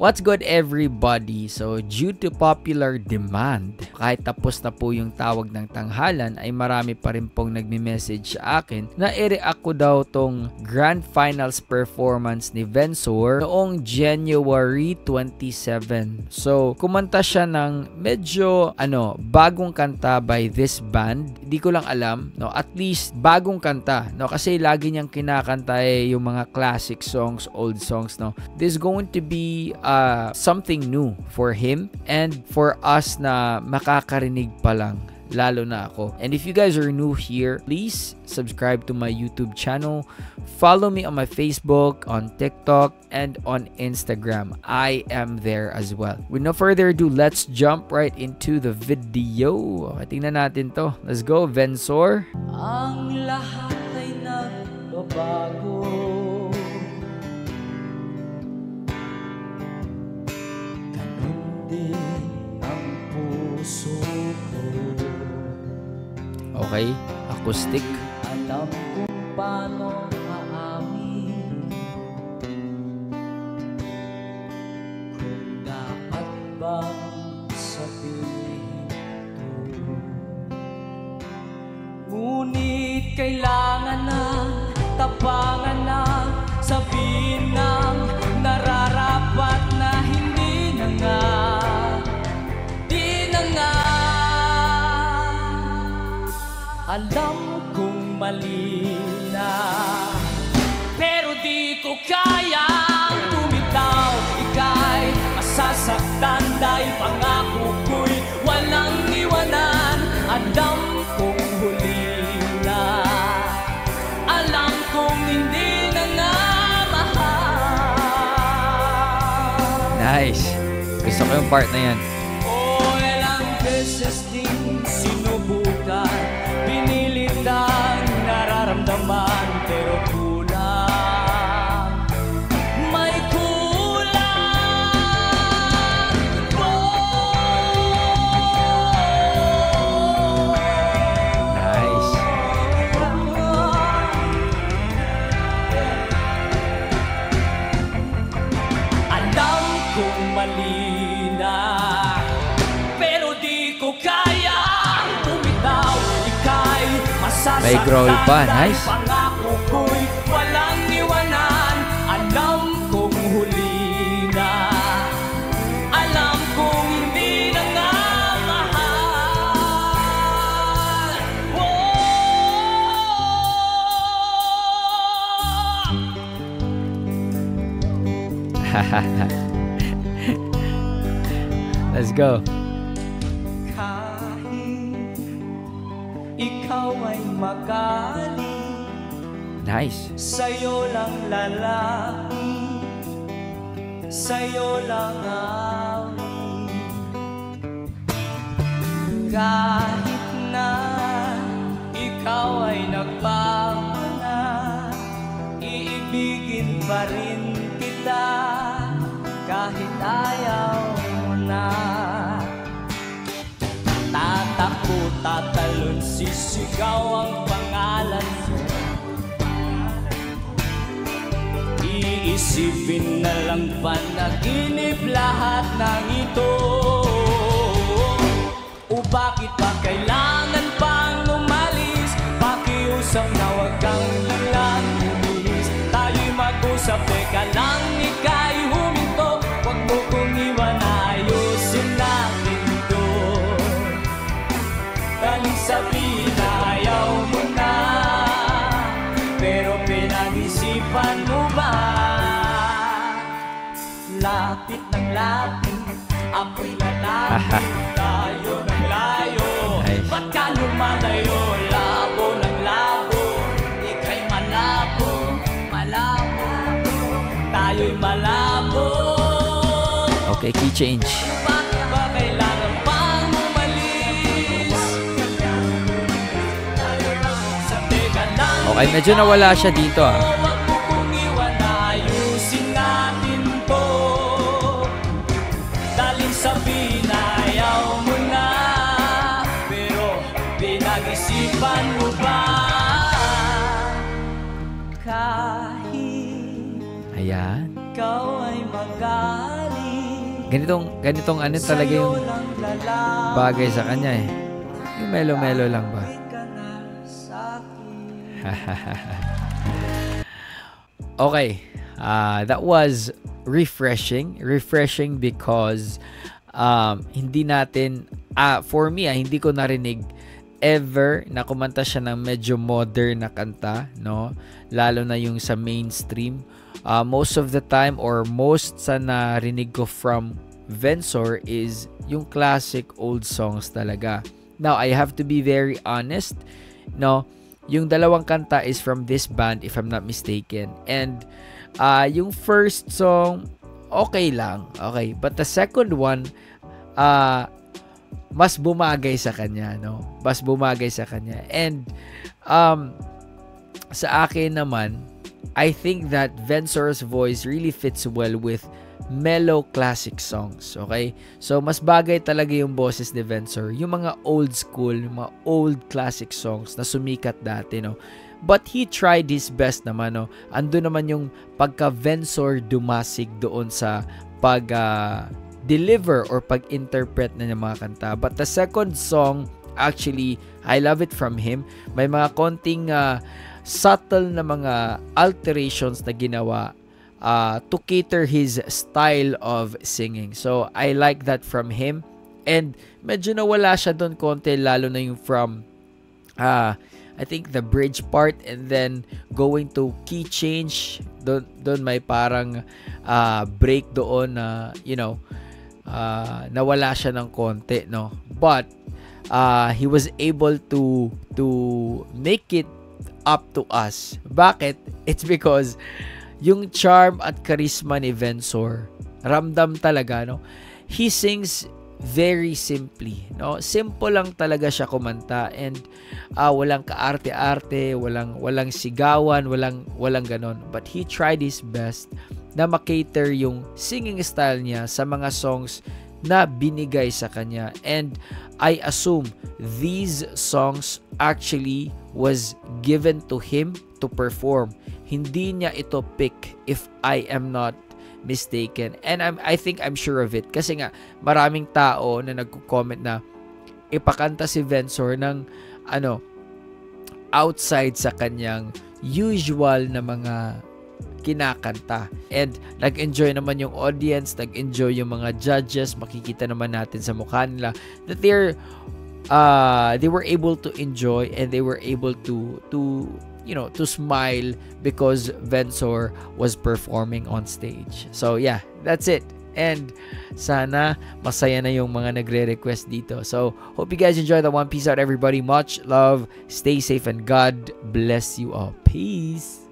What's good everybody? So due to popular demand, kahit tapos na po yung tawag ng tanghalan ay marami pa rin pong nagme-message sa akin na i-react ko daw tong Grand Finals performance ni Vensor noong January 27. So kumanta siya ng medyo bagong kanta by this band. Hindi ko lang alam, no, at least bagong kanta, no, kasi lagi niyang kinakanta yung mga classic songs, old songs, no. This is going to be something new for him and for us na makakarinig pa lang, lalo na ako. And if you guys are new here, please subscribe to my YouTube channel. Follow me on my Facebook, on TikTok, and on Instagram. I am there as well. With no further ado, let's jump right into the video. Okay, tingnan natin to. Let's go, Vensor. Ang lahat ay nagbabago. Ganun din ang puso ko. Okay, acoustic. Alam kung paano aamin, kung dapat bang sabihin ito. Ngunit kailangan na tapangan na sabihin ng nararapat na hindi na nga. Alam kong mali na, pero di ko kayang tumitaw. Ika'y masasaktan dahil pangako ko'y walang iwanan. Alam kong huli na, alam kong hindi na nga mahal. Nice. Gusto ko yung part na yan. Ilang beses din sinubukan, pinilit ang nararamdaman, pero kulang, may kulang. Nice. Alam kong mali na, pero di ko kaya bumitaw. Ika'y masasaktan May growl pa, nice. pangako ko'y walang iwanan. Alam kong huli na, alam kong hindi na nga mahal. Let's go. Kahit ikaw ay magaling, Nice. sa'yo lang lalaki, sa'yo lang awin. Kahit na ikaw ay nagbago na, iibigin pa rin kita kahit ayaw mo na. Tatakbo, tatalon, sisigaw ang pangalan mo. Iisipin na lang panaginip lahat ng ito. O bakit ba kailangan pang umalis? Pakiusap na wag kang lang umilis. Tayo'y mag-usap, teka lang, ika'y huminto. Wag mo kong iwan, ayusin natin ito. Daling sabihin na ayaw mo na, pero pinag-isipan mo ba? Lapit ng lapit, ako'y lalapit. Tayo ng layo, Nice. ba't ka lumalayo? Labo ng labo, ika'y malabo, malabo. Tayo'y malabo. Okay, key change. Bakit ba kailangan pang umalis? Sa teka lang, Okay, medyo nawala siya dito ah. wag mo kong iwan, ayusin natin to. Daling sabihin na ayaw mo na, pero pinag-isipan mo ba? Kahit Ayan. ikaw ay magaling, ganitong ano talaga yung bagay sa kanya eh. Yung melo-melo lang ba? Okay. That was refreshing because hindi natin for me hindi ko narinig ever na kumanta siya ng medyo modern na kanta, no? Lalo na yung sa mainstream. Most of the time or most sa narinig ko from Vensor is yung classic old songs talaga. Now, I have to be very honest, no? Yung dalawang kanta is from this band if I'm not mistaken. And yung first song, okay lang. Okay. But the second one, mas bumagay sa kanya, no? Mas bumagay sa kanya. And sa akin naman, I think that Vensor's voice really fits well with mellow classic songs, okay? So, mas bagay talaga yung boses ni Vensor. Yung mga old school, yung mga old classic songs na sumikat dati, no? But he tried his best naman, no? Ando naman yung pagka-Vensor dumasig doon sa pag-deliver or pag-interpret na ng mga kanta. But the second song, actually, I love it from him. May mga konting subtle na mga alterations na ginawa to cater his style of singing. So, I like that from him. And medyo nawala siya doon konti, lalo na yung from I think the bridge part and then going to key change. Doon may parang break doon na, nawala siya ng konti, no? But he was able to make it up to us. Bakit? It's because yung charm at charisma ni Vensor, ramdam talaga, no? He sings very simply, no? Simple lang talaga siya kumanta and walang kaarte-arte, walang sigawan, walang ganon. But he tried his best na makater yung singing style niya sa mga songs na binigay sa kanya. And I assume these songs actually was given to him to perform. Hindi niya ito pick if I am not mistaken. And I'm sure of it. Kasi nga, maraming tao na nagko-comment na ipakanta si Vensor ng outside sa kanyang usual na mga kinakanta. And nag-enjoy naman yung audience, nag-enjoy yung mga judges, makikita naman natin sa mukha nila that they were able to enjoy and they were able to smile because Vensor was performing on stage. So yeah, that's it. And sana masaya na yung mga nagre-request dito. So hope you guys enjoy the One Piece out, everybody. Much love, stay safe, and God bless you all. Peace.